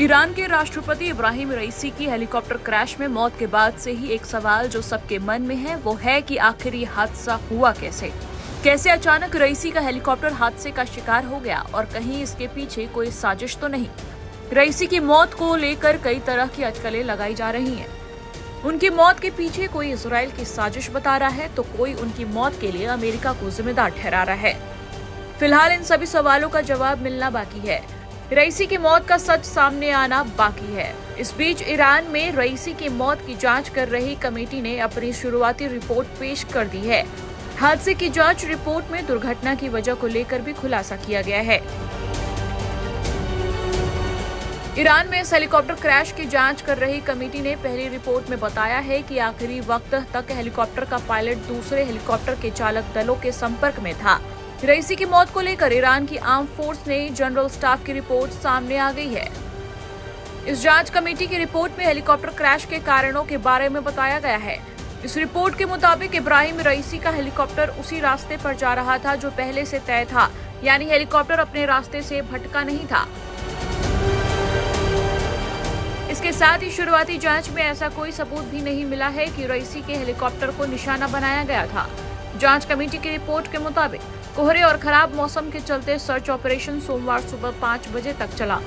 Iran के राष्ट्रपति इब्राहिम रईसी की हेलीकॉप्टर क्रैश में मौत के बाद से ही एक सवाल जो सबके मन में है वो है कि आखिर ये हादसा हुआ कैसे अचानक रईसी का हेलीकॉप्टर हादसे का शिकार हो गया और कहीं इसके पीछे कोई साजिश तो नहीं। रईसी की मौत को लेकर कई तरह की अटकलें लगाई जा रही हैं। उनकी मौत के पीछे कोई इजराइल की साजिश बता रहा है तो कोई उनकी मौत के लिए अमेरिका को जिम्मेदार ठहरा रहा है। फिलहाल इन सभी सवालों का जवाब मिलना बाकी है। रईसी की मौत का सच सामने आना बाकी है। इस बीच ईरान में रईसी की मौत की जांच कर रही कमेटी ने अपनी शुरुआती रिपोर्ट पेश कर दी है। हादसे की जांच रिपोर्ट में दुर्घटना की वजह को लेकर भी खुलासा किया गया है। ईरान में इस हेलीकॉप्टर क्रैश की जांच कर रही कमेटी ने पहली रिपोर्ट में बताया है कि आखिरी वक्त तक हेलीकॉप्टर का पायलट दूसरे हेलीकॉप्टर के चालक दलों के संपर्क में था। रईसी की मौत को लेकर ईरान की आर्म फोर्स ने जनरल स्टाफ की रिपोर्ट सामने आ गई है। इस जांच कमेटी की रिपोर्ट में हेलीकॉप्टर क्रैश के कारणों के बारे में बताया गया है। इस रिपोर्ट के मुताबिक इब्राहिम रईसी का हेलीकॉप्टर उसी रास्ते पर जा रहा था जो पहले से तय था, यानी हेलीकॉप्टर अपने रास्ते से भटका नहीं था। इसके साथ ही शुरुआती जांच में ऐसा कोई सबूत भी नहीं मिला है कि रईसी के हेलीकॉप्टर को निशाना बनाया गया था। जांच कमेटी की रिपोर्ट के मुताबिक कोहरे और खराब मौसम के चलते सर्च ऑपरेशन सोमवार सुबह 5 बजे तक चला।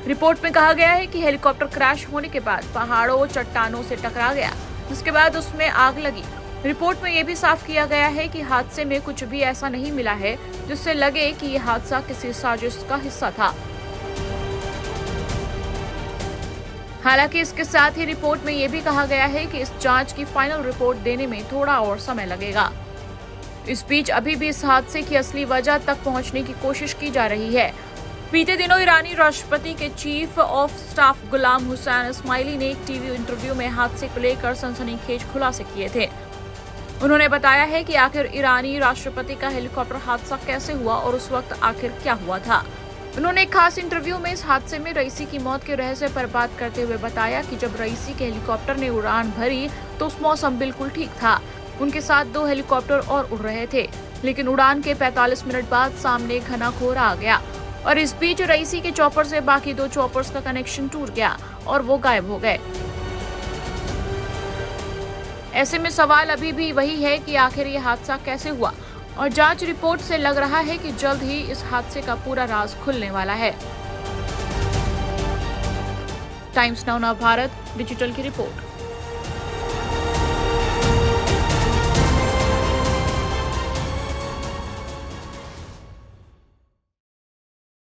रिपोर्ट में कहा गया है कि हेलीकॉप्टर क्रैश होने के बाद पहाड़ों और चट्टानों से टकरा गया, जिसके बाद उसमें आग लगी। रिपोर्ट में यह भी साफ किया गया है कि हादसे में कुछ भी ऐसा नहीं मिला है जिससे लगे कि यह हादसा किसी साजिश का हिस्सा था। हालांकि इसके साथ ही रिपोर्ट में यह भी कहा गया है कि इस जांच की फाइनल रिपोर्ट देने में थोड़ा और समय लगेगा। इस बीच अभी भी इस हादसे की असली वजह तक पहुंचने की कोशिश की जा रही है। बीते दिनों ईरानी राष्ट्रपति के chief of staff Ghulam Hussain Ismaili ने एक टीवी इंटरव्यू में हादसे को लेकर सनसनीखेज खुलासे किए थे। उन्होंने बताया है कि आखिर ईरानी राष्ट्रपति का हेलीकॉप्टर हादसा कैसे हुआ और उस वक्त आखिर क्या हुआ था। उन्होंने एक खास इंटरव्यू में इस हादसे में रईसी की मौत के रहस्य पर बात करते हुए बताया कि जब रईसी के हेलीकॉप्टर ने उड़ान भरी तो उस मौसम बिल्कुल ठीक था। उनके साथ 2 हेलीकॉप्टर और उड़ रहे थे, लेकिन उड़ान के 45 मिनट बाद सामने घना कोहरा आ गया और इस बीच रईसी के चॉपर से बाकी 2 चॉपर्स का कनेक्शन टूट गया और वो गायब हो गए। ऐसे में सवाल अभी भी वही है कि आखिर ये हादसा कैसे हुआ और जांच रिपोर्ट से लग रहा है कि जल्द ही इस हादसे का पूरा राज खुलने वाला है। टाइम्स नाउ भारत डिजिटल की रिपोर्ट।